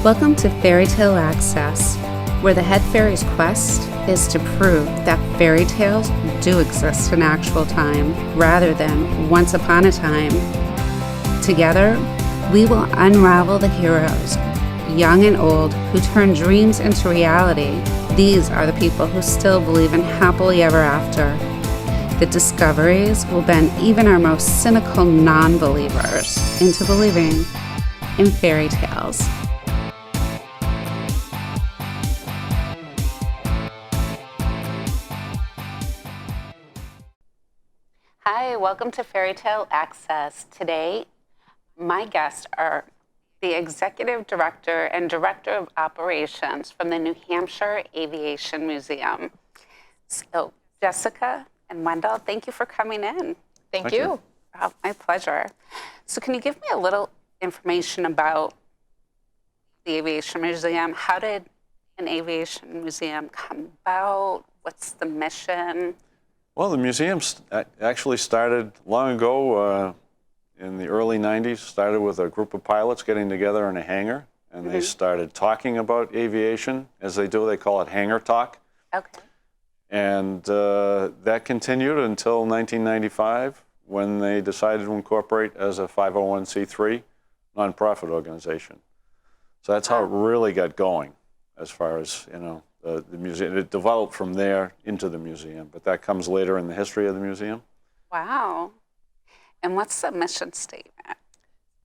Welcome to Fairy Tale Access, where the head fairy's quest is to prove that fairy tales do exist in actual time, rather than once upon a time. Together, we will unravel the heroes, young and old, who turn dreams into reality. These are the people who still believe in happily ever after. The discoveries will bend even our most cynical non-believers into believing in fairy tales. Hi, welcome to Fairy Tale Access. Today, my guests are the Executive Director and Director of Operations from the New Hampshire Aviation Museum. So, Jessica and Wendell, thank you for coming in. Thank you. Oh, my pleasure. So can you give me a little information about the Aviation Museum? How did an aviation museum come about? What's the mission? Well, the museum actually started long ago, in the early 90s, started with a group of pilots getting together in a hangar, and they started talking about aviation. As they do, they call it hangar talk. Okay. And that continued until 1995, when they decided to incorporate as a 501c3 nonprofit organization. So that's how it really got going, as far as, you know, the museum. It developed from there into the museum, but that comes later in the history of the museum. Wow. And what's the mission statement?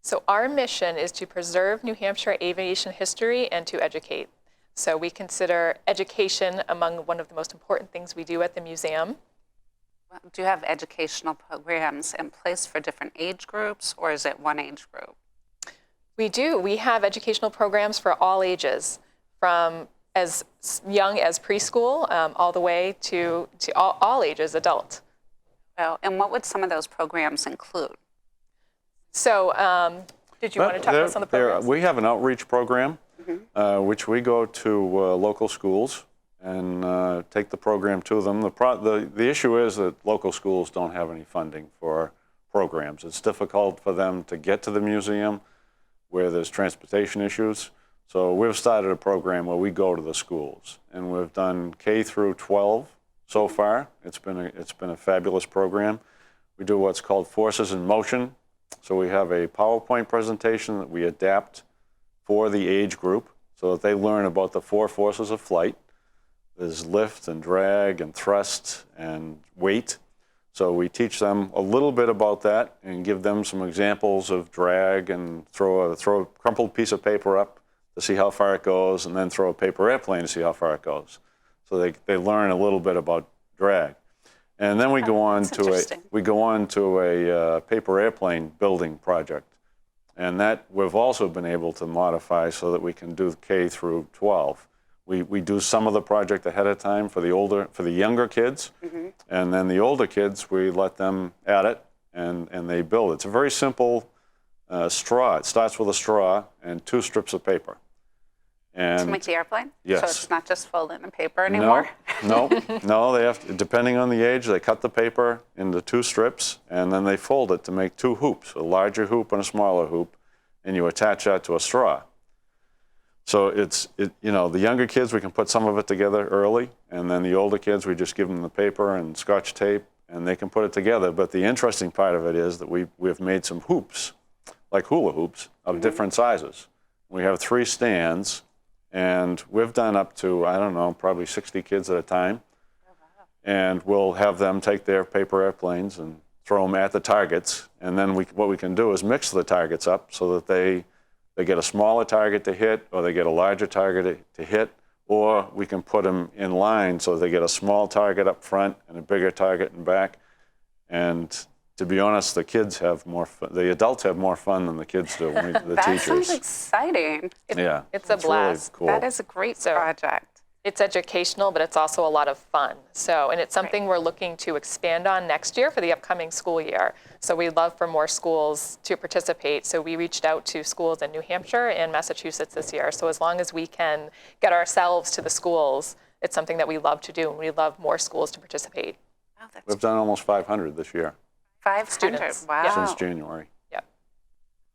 So our mission is to preserve New Hampshire aviation history and to educate. So we consider education among one of the most important things we do at the museum. Do you have educational programs in place for different age groups, or is it one age group? We do. We have educational programs for all ages, from as young as preschool all the way to all ages, adult. Well, and what would some of those programs include? So did you want to talk about some of the programs? We have an outreach program, which we go to local schools and take the program to them. The issue is that local schools don't have any funding for programs. It's difficult for them to get to the museum where there's transportation issues. So we've started a program where we go to the schools, and we've done K through 12 so far. It's been a fabulous program. We do what's called Forces in Motion. So we have a PowerPoint presentation that we adapt for the age group so that they learn about the four forces of flight. There's lift and drag and thrust and weight. So we teach them a little bit about that and give them some examples of drag, and throw a crumpled piece of paper up to see how far it goes, and then throw a paper airplane to see how far it goes. So they learn a little bit about drag. And then we go on to a paper airplane building project. And that we've also been able to modify so that we can do K through 12. We do some of the project ahead of time for the younger kids, and then the older kids, we let them at it, and they build. It's a very simple straw. It starts with a straw and 2 strips of paper. And to make the airplane? Yes. So it's not just folded in paper anymore? No, they have to, depending on the age, they cut the paper into 2 strips, and then they fold it to make 2 hoops, a larger hoop and a smaller hoop, and you attach that to a straw. So you know, the younger kids, we can put some of it together early, and then the older kids, we just give them the paper and Scotch tape, and they can put it together. But the interesting part of it is that we've made some hoops, like hula hoops, of different sizes. We have 3 stands, and we've done up to, I don't know, probably 60 kids at a time. Oh, wow. And we'll have them take their paper airplanes and throw them at the targets, and then what we can do is mix the targets up so that they get a smaller target to hit, or they get a larger target to hit, or we can put them in line so they get a small target up front and a bigger target in back. And to be honest, the kids have more fun. The adults have more fun than the kids do, the teachers. That sounds exciting. It's a blast. Really cool. That is a great project. It's educational, but it's also a lot of fun. So, and it's something we're looking to expand on next year for the upcoming school year. So we'd love for more schools to participate. So we reached out to schools in New Hampshire and Massachusetts this year. So as long as we can get ourselves to the schools, it's something that we love to do, and we love more schools to participate. Wow, We've done almost 500 this year. 500 students. Wow. Since January. Yep.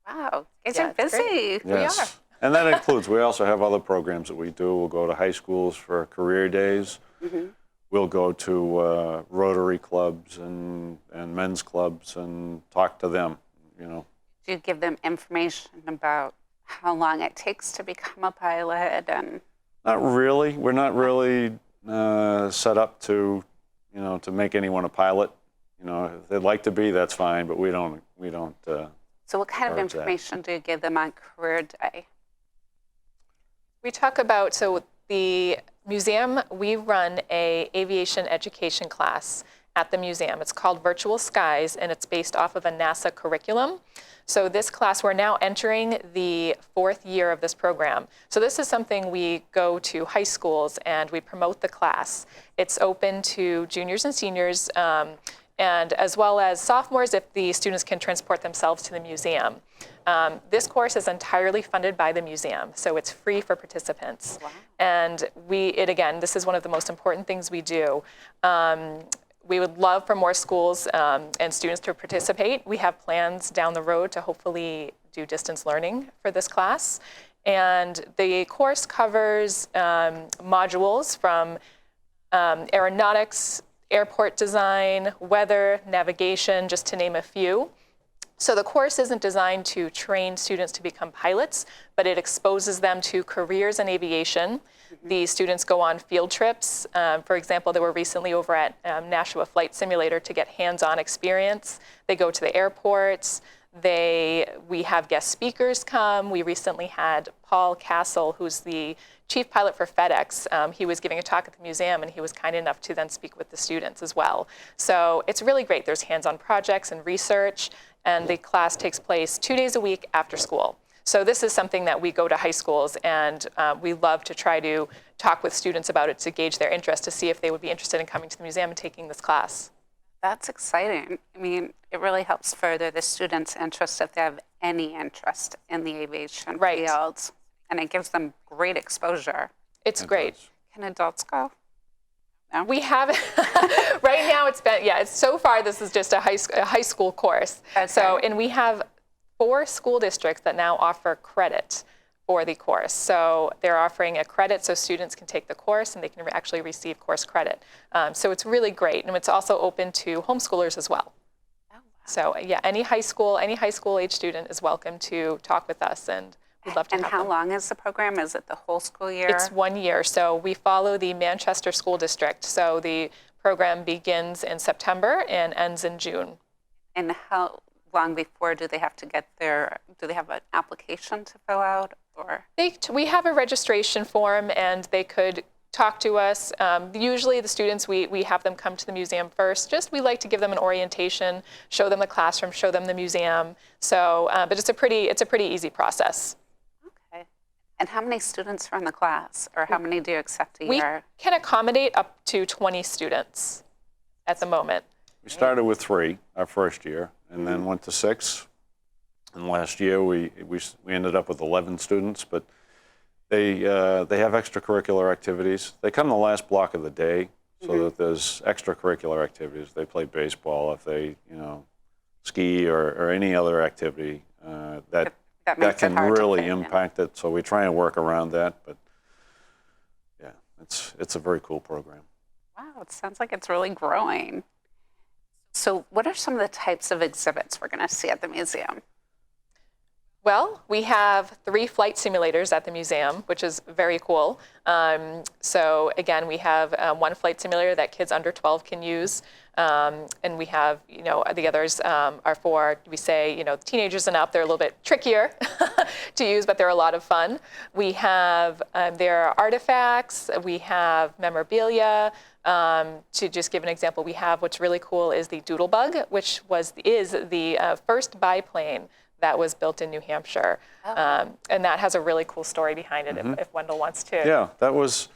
Wow. You guys are busy. Yes. And that includes, we also have other programs that we do. We'll go to high schools for career days. We'll go to Rotary clubs and men's clubs and talk to them, you know. Do you give them information about how long it takes to become a pilot? And Not really. We're not really set up to, you know, to make anyone a pilot. You know, if they'd like to be, that's fine, but we don't. so what kind of encourage that. information do you give them on career day? We talk about, so the museum, we run a aviation education class at the museum. It's called Virtual Skies, and it's based off of a NASA curriculum. So this class, we're now entering the 4th year of this program. So this is something we go to high schools and we promote the class. It's open to juniors and seniors, and as well as sophomores if the students can transport themselves to the museum. This course is entirely funded by the museum, so it's free for participants. Wow. And again, this is one of the most important things we do. We would love for more schools and students to participate. We have plans down the road to hopefully do distance learning for this class. And the course covers modules from aeronautics, airport design, weather, navigation, just to name a few. So the course isn't designed to train students to become pilots, but it exposes them to careers in aviation. The students go on field trips. For example, they were recently over at Nashua Flight Simulator to get hands-on experience. They go to the airports. We have guest speakers come. We recently had Paul Castle, who's the chief pilot for FedEx. He was giving a talk at the museum, and he was kind enough to then speak with the students as well. So it's really great. There's hands-on projects and research, and the class takes place 2 days a week after school. So this is something that we go to high schools, and we love to try to talk with students about it to gauge their interest, to see if they would be interested in coming to the museum and taking this class. That's exciting. I mean, it really helps further the students' interest if they have any interest in the aviation field, and it gives them great exposure. It's great. Can adults go? No? We have, right now it's been, so far this is just a high school course. Okay. So, and we have 4 school districts that now offer credit for the course. So they're offering a credit so students can take the course and they can actually receive course credit. So it's really great. And it's also open to homeschoolers as well. Oh, wow. So yeah, any high school age student is welcome to talk with us, and we'd love to have them. And how long is the program? Is it the whole school year? It's 1 year. So we follow the Manchester School District. So the program begins in September and ends in June. And how long before do they have to get do they have an application to fill out? Or we have a registration form, and they could talk to us. Usually the students, we have them come to the museum first. We like to give them an orientation, show them the classroom, show them the museum. So, but it's a pretty easy process. Okay. And how many students are in the class, or how many do you accept a year? We can accommodate up to 20 students at the moment. We started with 3 our first year, and then went to 6. And last year we ended up with 11 students, but they have extracurricular activities. They come the last block of the day, so that there's extracurricular activities. They play baseball, if they ski or any other activity that can really impact it. So we try and work around that. But yeah, it's a very cool program. Wow, it sounds like it's really growing. So what are some of the types of exhibits we're going to see at the museum? Well, we have 3 flight simulators at the museum, which is very cool. So again, we have 1 flight simulator that kids under 12 can use. And we have, the others are for, we say, teenagers and up. They're a little bit trickier to use, but they're a lot of fun. We have, there are artifacts. We have memorabilia. To just give an example, we have, what's really cool is the Doodlebug, which is the first biplane that was built in New Hampshire. Oh. And that has a really cool story behind it, if Wendell wants to. Yeah, that was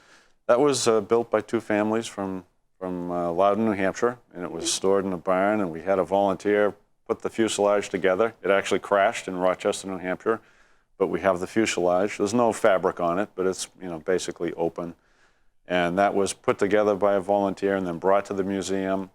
built by 2 families from Loudon, New Hampshire, and it was stored in a barn, and we had a volunteer put the fuselage together. It actually crashed in Rochester, New Hampshire, but we have the fuselage. There's no fabric on it, but it's basically open. And that was put together by a volunteer and then brought to the museum.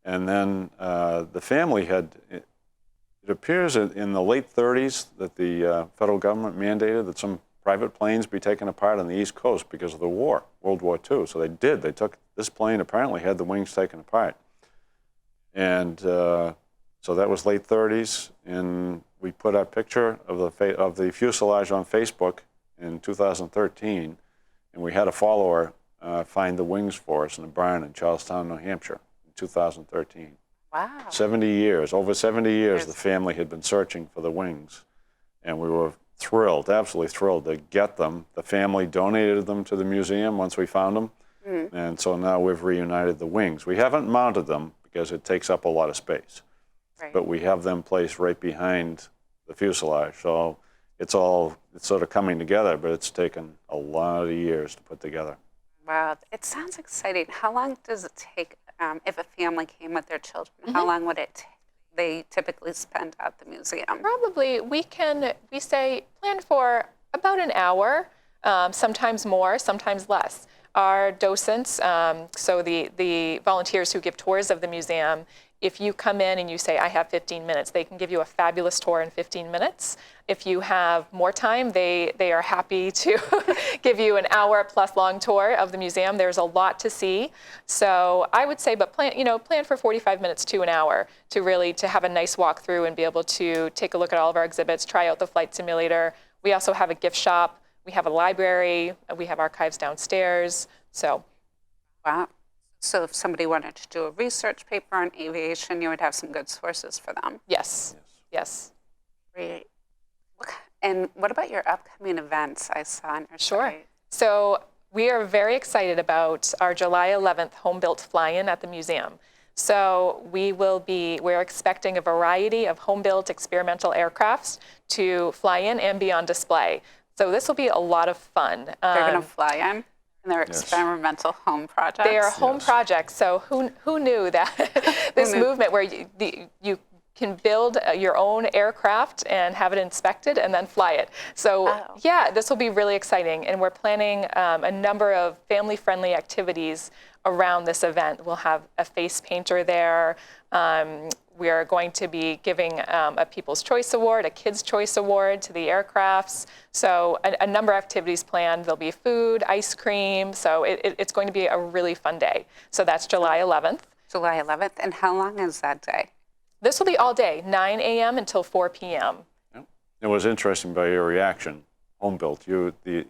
And then the family had, it appears in the late 30s that the federal government mandated that some private planes be taken apart on the East Coast because of the war, World War II. So they did. They took, this plane apparently had the wings taken apart. And so that was late 30s, and we put a picture of the fuselage on Facebook in 2013, and we had a follower find the wings for us in a barn in Charlestown, New Hampshire in 2013. Wow. 70 years, over 70 years, the family had been searching for the wings, and we were thrilled, absolutely thrilled to get them. The family donated them to the museum once we found them, and so now we've reunited the wings. We haven't mounted them because it takes up a lot of space, but we have them placed right behind the fuselage, so it's sort of coming together, but it's taken a lot of years to put together. Wow, it sounds exciting. How long does it take if a family came with their children? How long would they typically spend at the museum? Probably we say plan for about an hour, sometimes more, sometimes less. Our docents, so the volunteers who give tours of the museum, if you come in and you say, I have 15 minutes, they can give you a fabulous tour in 15 minutes. If you have more time, they are happy to give you an hour plus long tour of the museum. There's a lot to see. So I would say, but plan for 45 minutes to an hour to have a nice walk through and be able to take a look at all of our exhibits, try out the flight simulator. We also have a gift shop. We have a library. We have archives downstairs. So. Wow. So if somebody wanted to do a research paper on aviation, you would have some good sources for them. Yes. Yes. Great. And what about your upcoming events I saw on your site? So we are very excited about our July 11th Homebuilt fly-in at the museum. So we're expecting a variety of home-built experimental aircrafts to fly in and be on display. So this will be a lot of fun. They're going to fly in? And they're experimental home projects? They are home projects. So who knew that this movement where you can build your own aircraft and have it inspected and then fly it. So yeah, this will be really exciting. And we're planning a number of family-friendly activities around this event. We'll have a face painter there. We are going to be giving a People's Choice Award, a Kids' Choice Award to the aircrafts. So a number of activities planned. There'll be food, ice cream. So it's going to be a really fun day. So that's July 11th. July 11th. And how long is that day? This will be all day, 9 a.m. until 4 p.m. It was interesting by your reaction, Homebuilt. The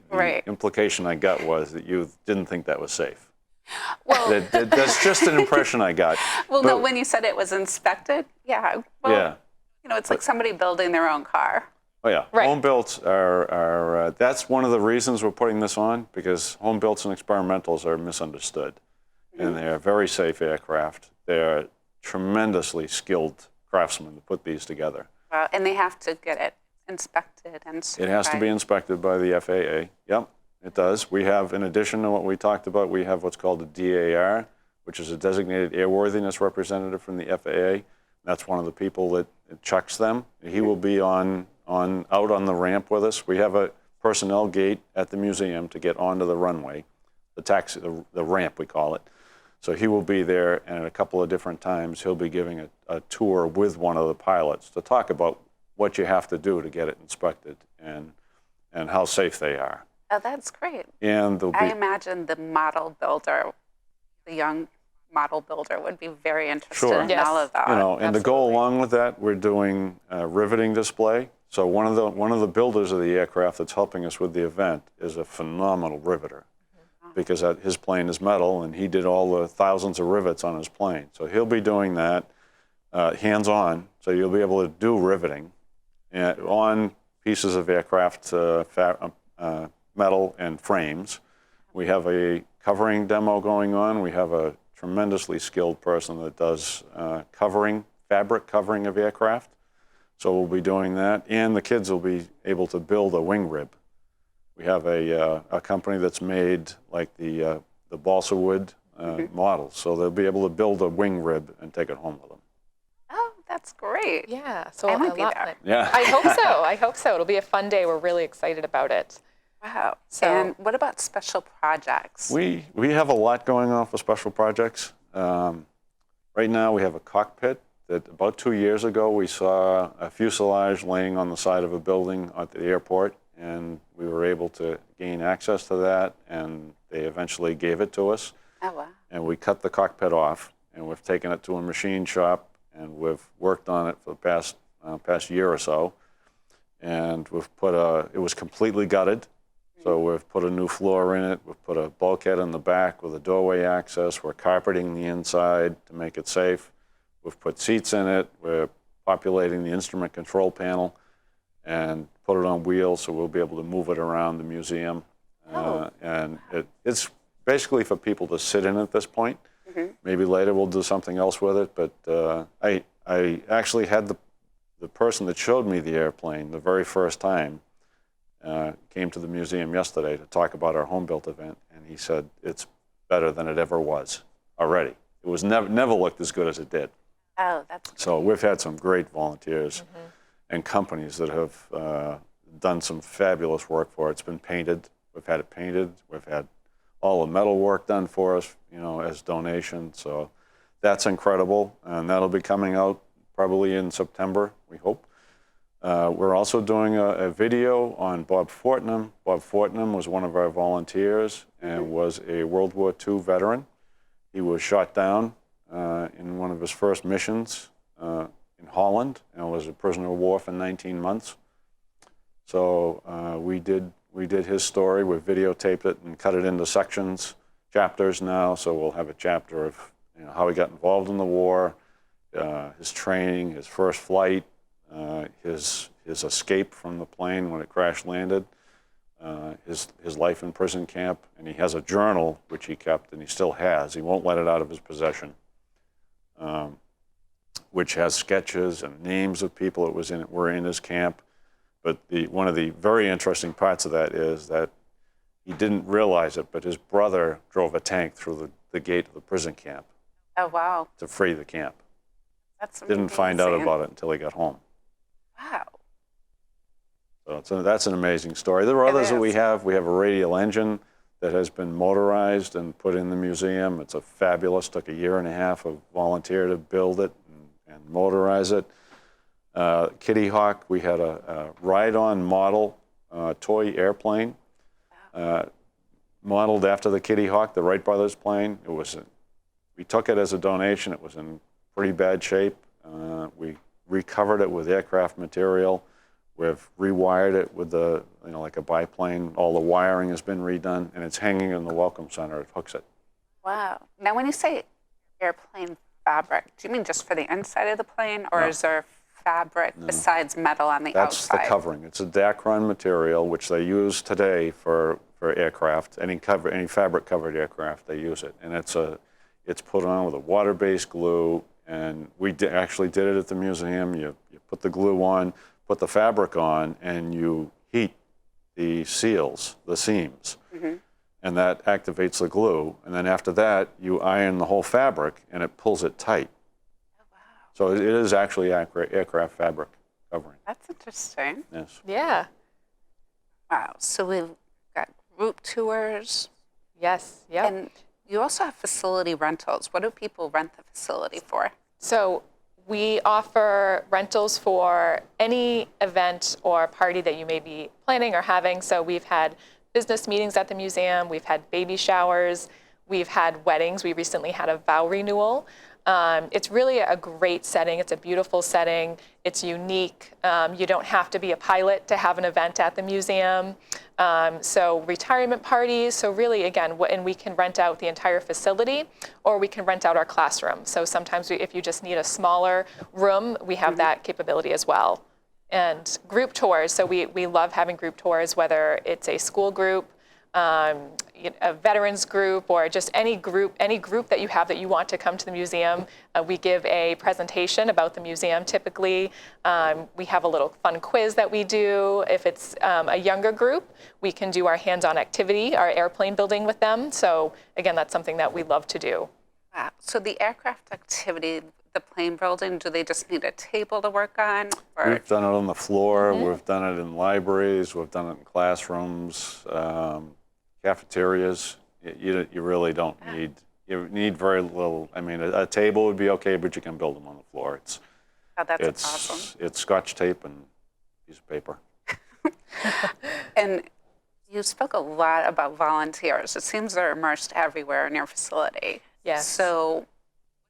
implication I got was that you didn't think that was safe. Well, that's just an impression I got. Well, no, when you said it was inspected, it's like somebody building their own car. Oh yeah, Homebuilts are that's one of the reasons we're putting this on, because Homebuilts and experimentals are misunderstood, and they are very safe aircraft. They are tremendously skilled craftsmen to put these together. Wow, and they have to get it inspected and certified. It has to be inspected by the FAA. Yep. It does. We have, in addition to what we talked about, we have what's called a DAR, which is a designated airworthiness representative from the FAA. That's one of the people that checks them. He will be out on the ramp with us. We have a personnel gate at the museum to get onto the runway, the ramp we call it. So he will be there, and at a couple of different times he'll be giving a tour with one of the pilots to talk about what you have to do to get it inspected and how safe they are. Oh, that's great. And I imagine the model builder, the young model builder, would be very interested in all of that. And to go along with that, we're doing a riveting display. So one of the builders of the aircraft that's helping us with the event is a phenomenal riveter, because his plane is metal, and he did all the thousands of rivets on his plane. So he'll be doing that hands-on. So you'll be able to do riveting on pieces of aircraft metal and frames. We have a covering demo going on. We have a tremendously skilled person that does fabric covering of aircraft. So we'll be doing that, and the kids will be able to build a wing rib. We have a company that's made like the balsa wood models, so they'll be able to build a wing rib and take it home with them. Oh, that's great. Yeah, so I might be there. Yeah. I hope so. I hope so. It'll be a fun day. We're really excited about it. Wow. And what about special projects? We have a lot going on for special projects. Right now we have a cockpit that about 2 years ago we saw a fuselage laying on the side of a building at the airport, and we were able to gain access to that, and they eventually gave it to us. Oh, wow. And we cut the cockpit off, and we've taken it to a machine shop, and we've worked on it for the past year or so. And we've it was completely gutted. So we've put a new floor in it. We've put a bulkhead in the back with a doorway access. We're carpeting the inside to make it safe. We've put seats in it. We're populating the instrument control panel and put it on wheels so we'll be able to move it around the museum. And it's basically for people to sit in at this point. Maybe later we'll do something else with it. But I actually had the person that showed me the airplane the very first time came to the museum yesterday to talk about our Homebuilt event, and he said it's better than it ever was already. It was never looked as good as it did. Oh, that's great. So we've had some great volunteers and companies that have done some fabulous work for it. It's been painted. We've had it painted. We've had all the metal work done for us, as donation. So that's incredible, and that'll be coming out probably in September, we hope. We're also doing a video on Bob Fortnum. Bob Fortnum was one of our volunteers and was a World War II veteran. He was shot down in one of his first missions in Holland and was a prisoner of war for 19 months. So we did his story. We videotaped it and cut it into sections, chapters now. So we'll have a chapter of how he got involved in the war, his training, his first flight, his escape from the plane when it crash landed, his life in prison camp, and he has a journal which he kept, and he still has. He won't let it out of his possession, which has sketches and names of people that were in his camp. But one of the very interesting parts of that is that he didn't realize it, but his brother drove a tank through the gate of the prison camp. Oh, wow. To free the camp. That's Didn't amazing. find out about it until he got home. Wow. So that's an amazing story. There are others that we have. We have a radial engine that has been motorized and put in the museum. It's fabulous. Took a year and a half of volunteer to build it and motorize it. Kitty Hawk, we had a ride-on model toy airplane modeled after the Kitty Hawk, the Wright brothers plane. We took it as a donation. It was in pretty bad shape. We recovered it with aircraft material. We've rewired it with like a biplane. All the wiring has been redone, and it's hanging in the Welcome Center at Hooksett. Wow. Now, when you say airplane fabric, do you mean just for the inside of the plane, or is there fabric besides metal on the outside? That's the covering. It's a Dacron material, which they use today for aircraft. Any fabric-covered aircraft, they use it, and it's put on with a water-based glue. And we actually did it at the museum. You put the glue on, put the fabric on, and you heat the seals, the seams. And that activates the glue. And then after that, you iron the whole fabric, and it pulls it tight. Oh, wow. So it is actually aircraft fabric covering. That's interesting. Yes. Yeah. Wow. So we've got group tours. Yes. Yep. And you also have facility rentals. What do people rent the facility for? So we offer rentals for any event or party that you may be planning or having. So we've had business meetings at the museum. We've had baby showers. We've had weddings. We recently had a vow renewal. It's really a great setting. It's a beautiful setting. It's unique. You don't have to be a pilot to have an event at the museum. So retirement parties. So really, again, and we can rent out the entire facility, or we can rent out our classroom. So sometimes if you just need a smaller room, we have that capability as well. And group tours. So we love having group tours, whether it's a school group, a veterans group, or just any group that you have that you want to come to the museum. We give a presentation about the museum typically. We have a little fun quiz that we do. If it's a younger group, we can do our hands-on activity, our airplane building with them. So again, that's something that we love to do. Wow. So the aircraft activity, the plane building, do they just need a table to work on? Or? We've done it on the floor. We've done it in libraries. We've done it in classrooms. Cafeterias. You really don't need. You need very little. I mean, a table would be okay, but you can build them on the floor. That's awesome. It's Scotch tape and a piece of paper. And you spoke a lot about volunteers. It seems they're immersed everywhere in your facility. Yes. So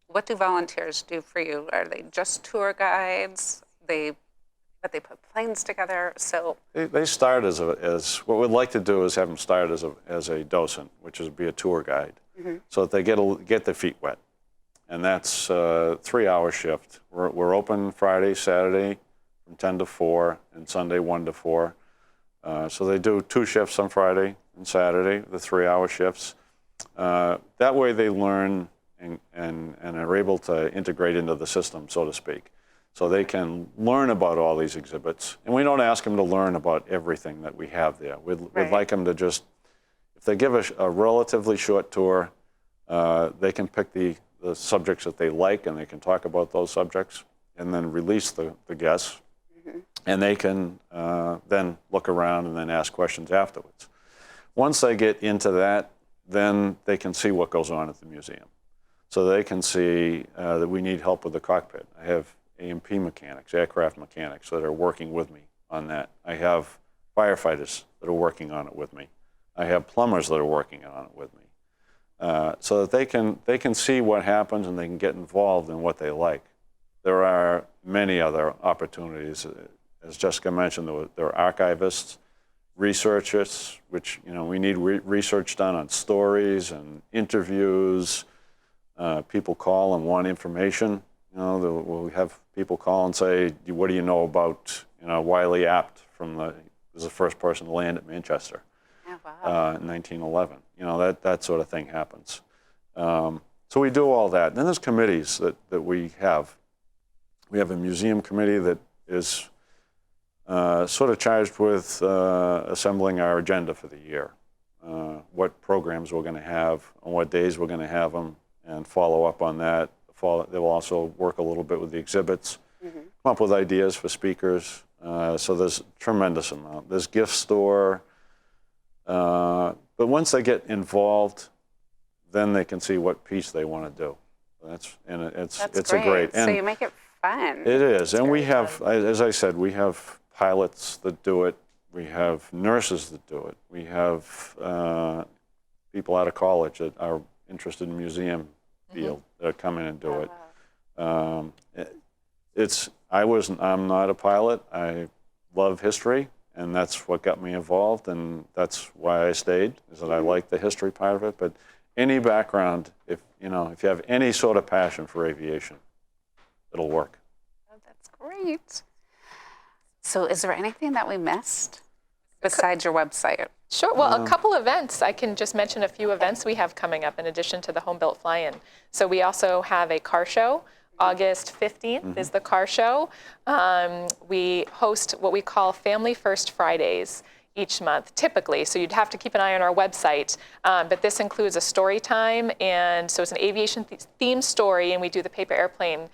what do volunteers do for you? Are they just tour guides? But they put planes together. So They start as what we'd like to do is have them start as a docent, which is be a tour guide, so that they get their feet wet. And that's a 3-hour shift. We're open Friday, Saturday from 10 to 4, and Sunday 1 to 4. So they do 2 shifts on Friday and Saturday, the 3-hour shifts. That way they learn and are able to integrate into the system, so to speak. So they can learn about all these exhibits. And we don't ask them to learn about everything that we have there. We'd like them to just, if they give a relatively short tour, they can pick the subjects that they like, and they can talk about those subjects, and then release the guests. And they can then look around and then ask questions afterwards. Once they get into that, then they can see what goes on at the museum. So they can see that we need help with the cockpit. I have A&P mechanics, aircraft mechanics that are working with me on that. I have firefighters that are working on it with me. I have plumbers that are working on it with me. So that they can see what happens and they can get involved in what they like. There are many other opportunities. As Jessica mentioned, there are archivists, researchers, which, we need research done on stories and interviews. People call and want information. We'll have people call and say, what do you know about, Wiley Apt was the first person to land at Manchester in 1911. That sort of thing happens. So we do all that. And then there's committees that we have. We have a museum committee that is sort of charged with assembling our agenda for the year, what programs we're going to have, on what days we're going to have them, and follow up on that. They'll also work a little bit with the exhibits, come up with ideas for speakers. So there's a tremendous amount. There's gift store. But once they get involved, then they can see what piece they want to do. It's a great. So you make it fun. It is, and we have, as I said, we have pilots that do it. We have nurses that do it. We have people out of college that are interested in museum field that come in and do it. I'm not a pilot. I love history, and that's what got me involved, and that's why I stayed, is that I like the history part of it. But any background, if you have any sort of passion for aviation, it'll work. Oh, that's great. So is there anything that we missed besides your website? Sure. Well, a couple events. I can just mention a few events we have coming up in addition to the Homebuilt Fly-In. So we also have a car show. August 15th is the car show. We host what we call Family First Fridays each month, typically. So you'd have to keep an eye on our website. But this includes a story time. And so it's an aviation themed story, and we do the paper airplane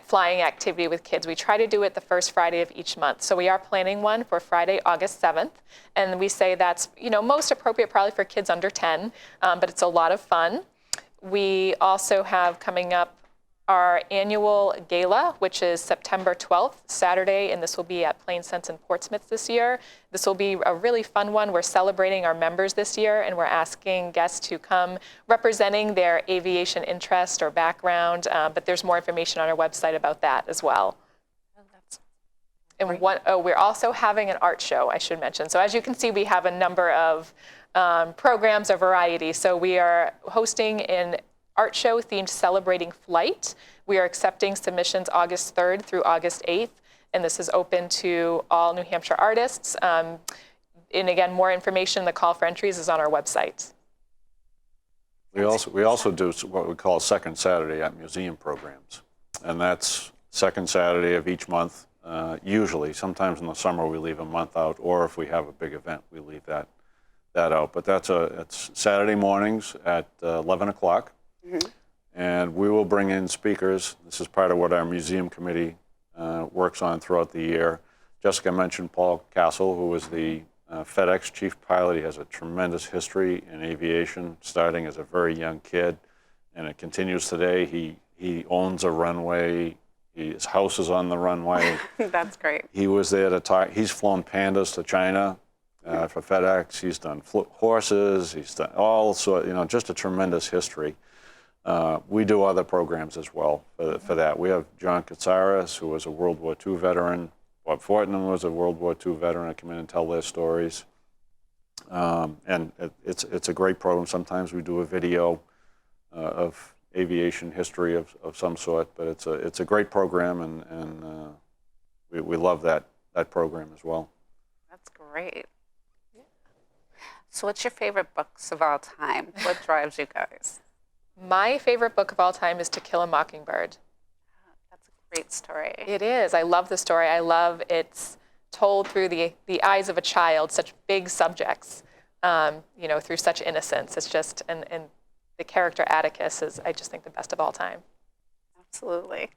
flying activity with kids. We try to do it the first Friday of each month. So we are planning one for Friday, August 7th. And we say that's, most appropriate probably for kids under 10, but it's a lot of fun. We also have coming up our annual gala, which is September 12th, Saturday, and this will be at Plain Sense in Portsmouth this year. This will be a really fun one. We're celebrating our members this year, and we're asking guests to come representing their aviation interest or background, but there's more information on our website about that as well. And we're also having an art show, I should mention. So as you can see, we have a number of programs, a variety. So we are hosting an art show themed Celebrating Flight. We are accepting submissions August 3rd through August 8th, and this is open to all New Hampshire artists. And again, more information, the call for entries is on our website. We also do what we call Second Saturday at Museum programs, and that's second Saturday of each month. Usually, sometimes in the summer we leave a month out, or if we have a big event, we leave that out. But it's Saturday mornings at 11 o'clock. And we will bring in speakers. This is part of what our museum committee works on throughout the year. Jessica mentioned Paul Castle, who was the FedEx chief pilot. He has a tremendous history in aviation, starting as a very young kid, and it continues today. He owns a runway. His house is on the runway. That's great. He was there to talk. He's flown Pandas to China. For FedEx, he's done horses, he's done all sort, just a tremendous history. We do other programs as well for that. We have John Katsaris, who was a World War II veteran. Bob Fortnum was a World War II veteran. I come in and tell their stories. And it's a great program. Sometimes we do a video of aviation history of some sort, but it's a great program, and we love that program as well. That's great. Yeah. So what's your favorite books of all time? What drives you guys? My favorite book of all time is To Kill a Mockingbird. That's a great story. It is. I love the story. I love it's told through the eyes of a child, such big subjects, through such innocence. It's just, and the character Atticus is, I just think, the best of all time. Absolutely.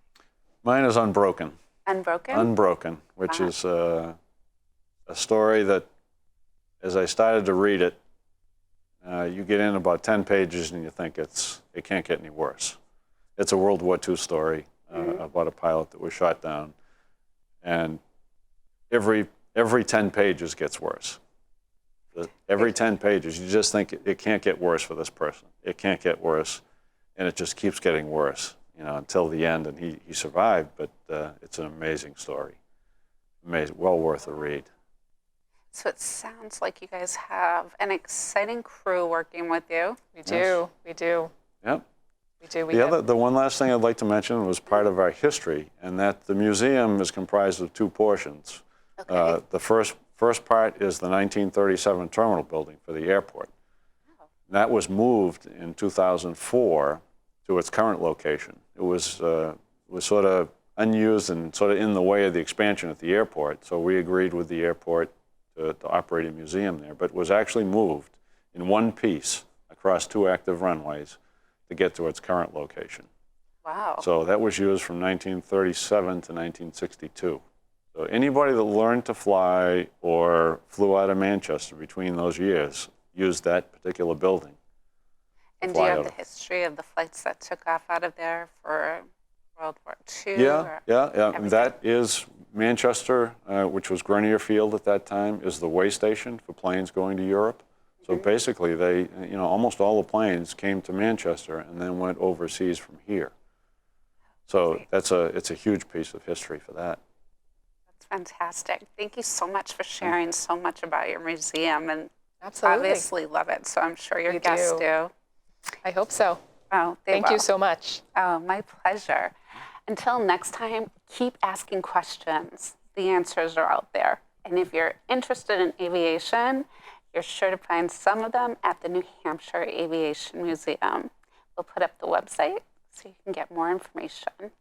Mine is Unbroken. Unbroken? Unbroken, which is a story that, as I started to read it, you get in about 10 pages and you think it can't get any worse. It's a World War II story about a pilot that was shot down, and every 10 pages gets worse. Every 10 pages, you just think it can't get worse for this person. It can't get worse, and it just keeps getting worse, until the end. And he survived, but it's an amazing story. Amazing, well worth a read. So it sounds like you guys have an exciting crew working with you. We do. Yes. We do. Yep. We do. The one last thing I'd like to mention was part of our history, and that the museum is comprised of two portions. Okay. The first part is the 1937 terminal building for the airport. Oh. That was moved in 2004 to its current location. It was sort of unused and sort of in the way of the expansion at the airport, so we agreed with the airport to operate a museum there, but it was actually moved in one piece across two active runways to get to its current location. Wow. So that was used from 1937 to 1962. So anybody that learned to fly or flew out of Manchester between those years used that particular building. And do you have the history of the flights that took off out of there for World War II? Yeah. And that is Manchester, which was Grenier Field at that time, is the way station for planes going to Europe. So basically, they, almost all the planes came to Manchester and then went overseas from here. So it's a huge piece of history for that. That's fantastic. Thank you so much for sharing so much about your museum, and absolutely obviously love it. So I'm sure your guests do. I hope so. Oh, thank you so much. Oh, my pleasure. Until next time, keep asking questions. The answers are out there. And if you're interested in aviation, you're sure to find some of them at the New Hampshire Aviation Museum. We'll put up the website so you can get more information.